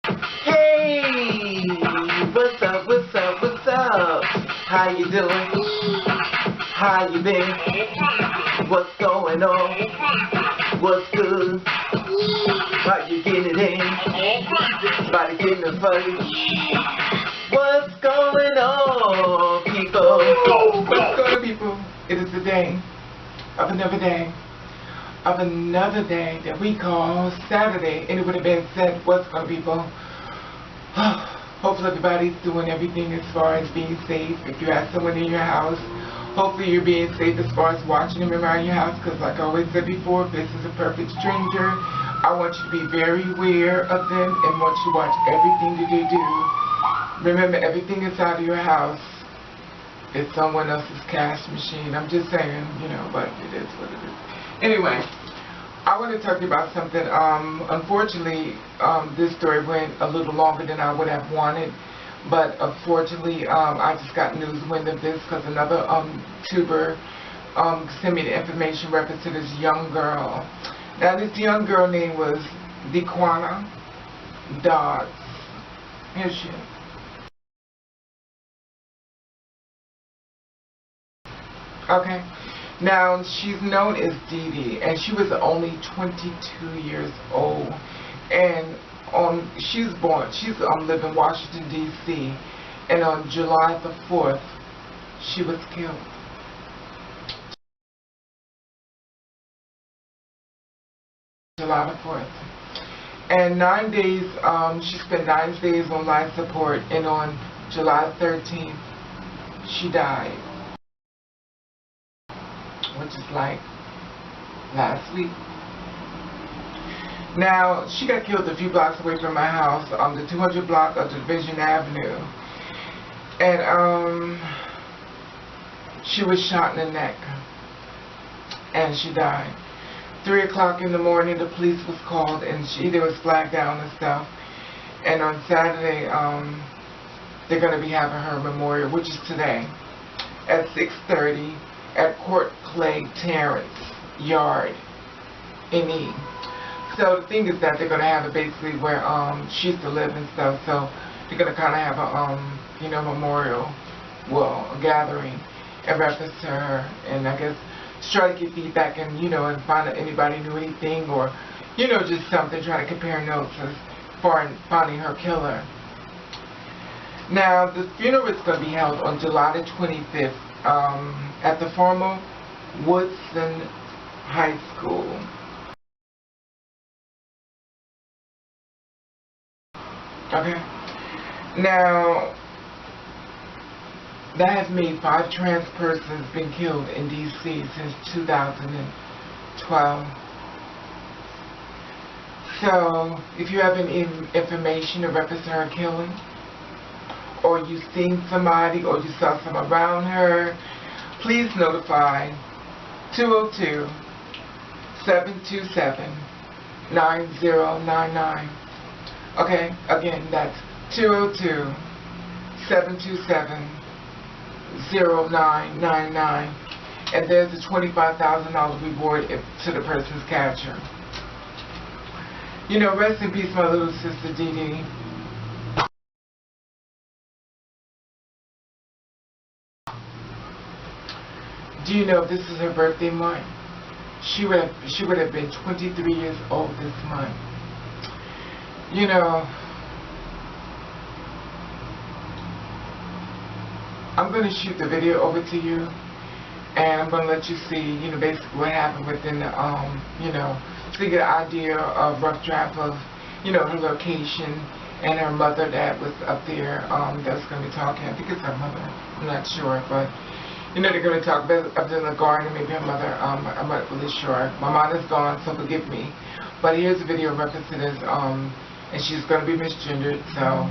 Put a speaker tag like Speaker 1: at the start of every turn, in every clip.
Speaker 1: Hey, what's up, what's up, what's up? How you doing? How you been? What's going on? What's good? How you getting it in? Body getting it funny. What's going on, people? What's going on, people? It is the day of another day. Of another day that we call Saturday, and it would have been said, what's going on, people? Hopefully everybody's doing everything as far as being safe. If you have someone in your house, hopefully you're being safe as far as watching them around your house, because like I always said before, if this is a perfect stranger, I want you to be very aware of them and want you to watch everything that they do. Remember, everything inside of your house is someone else's cash machine. I'm just saying, you know, but it is what it is. Anyway, I want to talk to you about something. Unfortunately, this story went a little longer than I would have wanted, but unfortunately, I just got news wind of this because another tuber sent me the information reference to this young girl. Now, this young girl name was Deeniquia Dodds. Here she is. Okay. Now, she's known as Dee Dee, and she was only 22 years old, and she's live in Washington, D.C., and on July the 4th, she was killed. July the 4th. And 9 days, she spent 9 days on life support, and on July 13th, she died. Which is like last week. Now, she got killed a few blocks away from my house, the 200 block of Division Avenue. And she was shot in the neck. And she died. 3 o'clock in the morning, the police was called, and there was flagged down and stuff. And on Saturday, they're going to be having her memorial, which is today, at 6:30. At Court Clay Terrace Yard, NE. So the thing is that they're gonna have it basically where she used to live and stuff. So they're gonna kind of have a you know, memorial, well, a gathering in reference to her, and I guess just try to get feedback and, you know, and find out anybody knew anything, or, you know, just something, try to compare notes as far as finding her killer. Now, the funeral is going to be held on July the 25th at the former Woodson High School. Okay. Now, that has made 5 trans persons been killed in D.C. since 2012. So, if you have any information in reference to her killing, or you seen somebody, or you saw someone around her, please notify 202-727-9099. Okay, again, that's 202-727-0999. And there's a $25,000 reward to the person's capture. You know, rest in peace, my little sister Dee Dee. Do you know this is her birthday month? She would have been 23 years old this month. You know, I'm going to shoot the video over to you, and I'm going to let you see, you know, basically what happened within the, you know, so you get an idea of rough draft of, you know, her location and her mother that was up there, that was going to be talking. I think it's her mother. I'm not sure, but you know, they're going to talk about up in the garden, maybe her mother. I'm not really sure. My mind is gone, so forgive me. But here's a video reference to this, and she's going to be misgendered, so,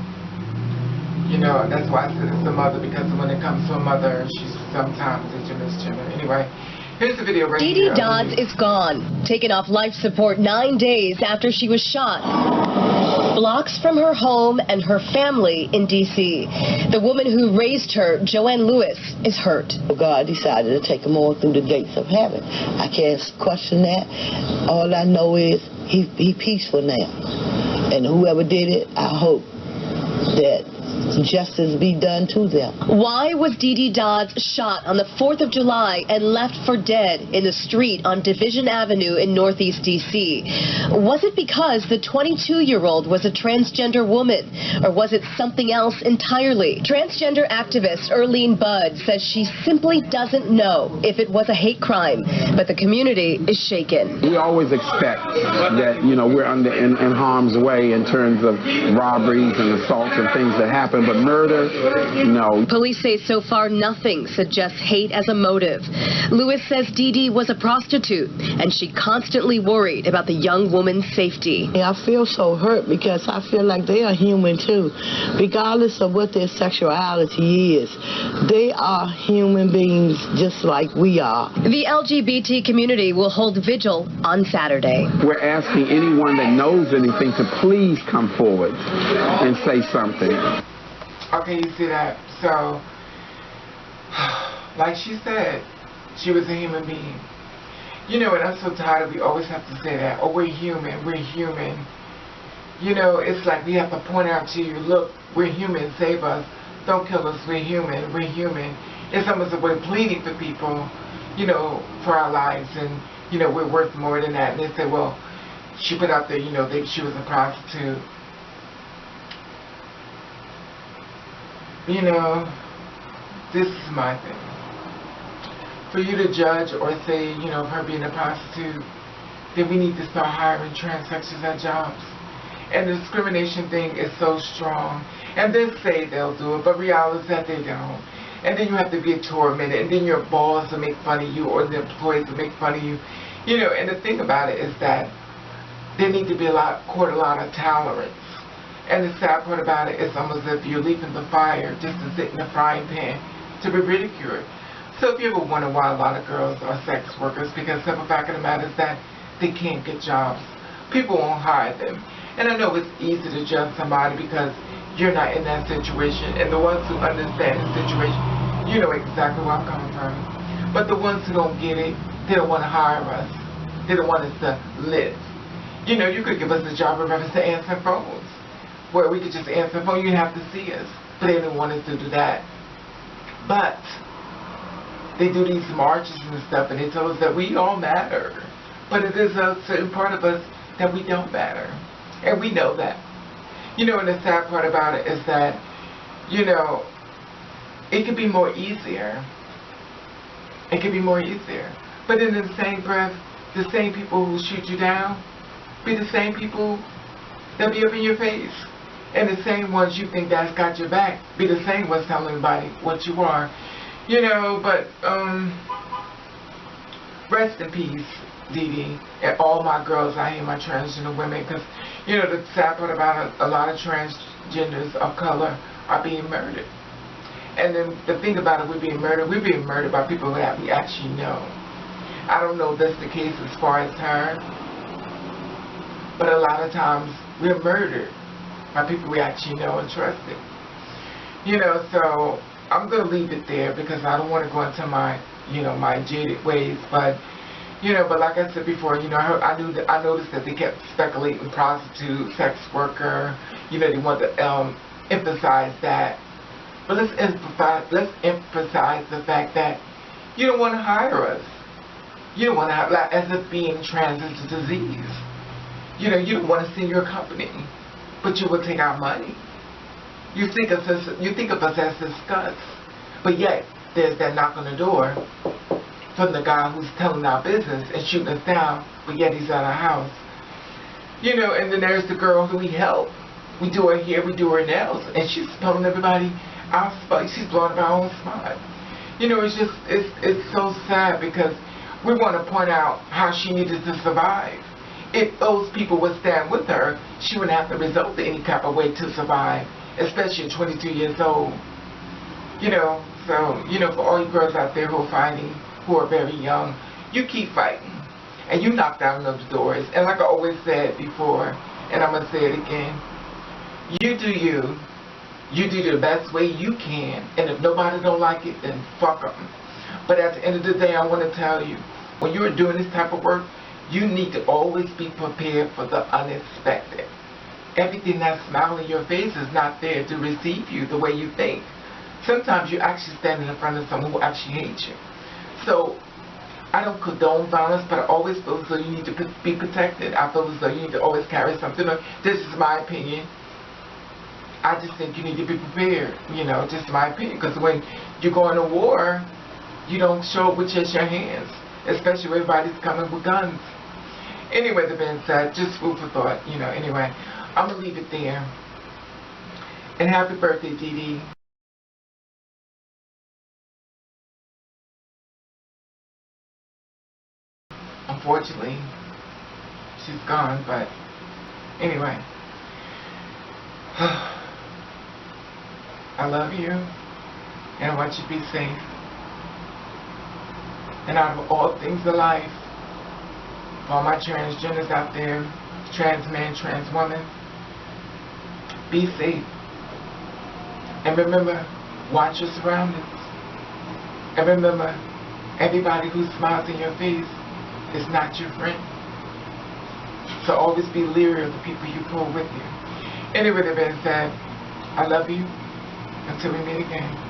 Speaker 1: you know, that's why I said it's the mother, because when it comes to a mother, she's sometimes into misgender. Anyway, here's the video right here.
Speaker 2: Dee Dee Dodds is gone, taken off life support 9 days after she was shot. Blocks from her home and her family in D.C. The woman who raised her, Joanne Lewis, is hurt.
Speaker 3: God decided to take them all through the gates of heaven. I can't question that. All I know is he peaceful now. And whoever did it, I hope that justice be done to them.
Speaker 2: Why was Dee Dee Dodds shot on the 4th of July and left for dead in the street on Division Avenue in Northeast D.C.? Was it because the 22-year-old was a transgender woman, or was it something else entirely? Transgender activist Earline Budd says she simply doesn't know if it was a hate crime, but the community is shaken.
Speaker 4: We always expect that, we're in harm's way in terms of robberies and assaults and things that happen. But murder, no.
Speaker 2: Police say so far nothing suggests hate as a motive. Lewis says Dee Dee was a prostitute, and she constantly worried about the young woman's safety.
Speaker 3: I feel so hurt because I feel like they are human too. Regardless of what their sexuality is, they are human beings just like we are.
Speaker 2: The LGBT community will hold vigil on Saturday.
Speaker 4: We're asking anyone that knows anything to please come forward and say something.
Speaker 1: Okay, you see that? So, like she said, she was a human being. And I'm so tired of we always have to say that. Oh, we're human, we're human. It's like we have to point out to you, look, we're human, save us. Don't kill us, we're human, we're human. It's almost a way of pleading for people, for our lives. And, we're worth more than that. And they say, well, she put out there, she was a prostitute. This is my thing. For you to judge or say, of her being a prostitute, then we need to start hiring transsexuals at jobs. And the discrimination thing is so strong. And they say they'll do it, but reality is that they don't. And then you have to be tormented, and then your boss will make fun of you, or the employees will make fun of you. And the thing about it is that there need to be a lot of tolerance. And the sad part about it is almost as if you're leaping the fire just to sit in the frying pan to be ridiculed. So if you ever wonder why a lot of girls are sex workers, because the simple fact of the matter is that they can't get jobs. People won't hire them. And I know it's easy to judge somebody because you're not in that situation. And the ones who understand the situation, you know exactly where I'm coming from. But the ones who don't get it, they don't want to hire us. They don't want us to live. You could give us a job of reference to answer phones, where we could just answer the phone. You didn't have to see us. But they didn't want us to do that. But they do these marches and stuff, and they tell us that we all matter. But it is a certain part of us that we don't matter. And we know that. And the sad part about it is that, it could be more easier. It could be more easier. But in the same breath, the same people who shoot you down be the same people that be up in your face. And the same ones you think that's got your back be the same ones telling everybody what you are. But rest in peace, Dee Dee, and all my girls out here, my transgender women, because, the sad part about it, a lot of transgenders of color are being murdered. And then the thing about it, we're being murdered by people that we actually know. I don't know if that's the case as far as her, but a lot of times we're murdered by people we actually know and trust it. So I'm going to leave it there because I don't want to go into my, my jaded ways. But, but like I said before, I noticed that they kept speculating prostitute, sex worker. They want to emphasize that. But let's emphasize the fact that you don't want to hire us. You don't want to have, like, as if being trans is a disease. You don't want to send your company, but you will take our money. You think of us as disgust, but yet there's that knock on the door from the guy who's telling our business and shooting us down, but yet he's at our house. And then there's the girl who we help. We do her hair, we do her nails, and she's telling everybody our spot. She's blowing up our own spot. It's so sad because we want to point out how she needed to survive. If those people would stand with her, she wouldn't have to resort to any type of way to survive, especially at 22 years old. So, for all you girls out there who are fighting, who are very young, you keep fighting. And you knock down those doors. And like I always said before, and I'm going to say it again, you do you. You do the best way you can. And if nobody don't like it, then fuck them. But at the end of the day, I want to tell you, when you're doing this type of work, you need to always be prepared for the unexpected. everything that's smiling in your face is not there to receive you the way you think. Sometimes you're actually standing in front of someone who actually hates you. So I don't condone violence, but I always feel as though you need to be protected. I feel as though you need to always carry something. This is my opinion. I just think you need to be prepared, you know, just my opinion. Because when you go into war, you don't show up with just your hands, especially when everybody's coming with guns. Anyway, that being said, just food for thought, you know. Anyway, I'm going to leave it there. And happy birthday, Dee Dee. Unfortunately, she's gone, but anyway. I love you, and I want you to be safe. And out of all things in life, all my transgenders out there, trans men, trans women, be safe. And remember, watch your surroundings. And remember, everybody who smiles in your face is not your friend. So always be leery of the people you pull with you. Anyway, that being said, I love you. Until we meet again.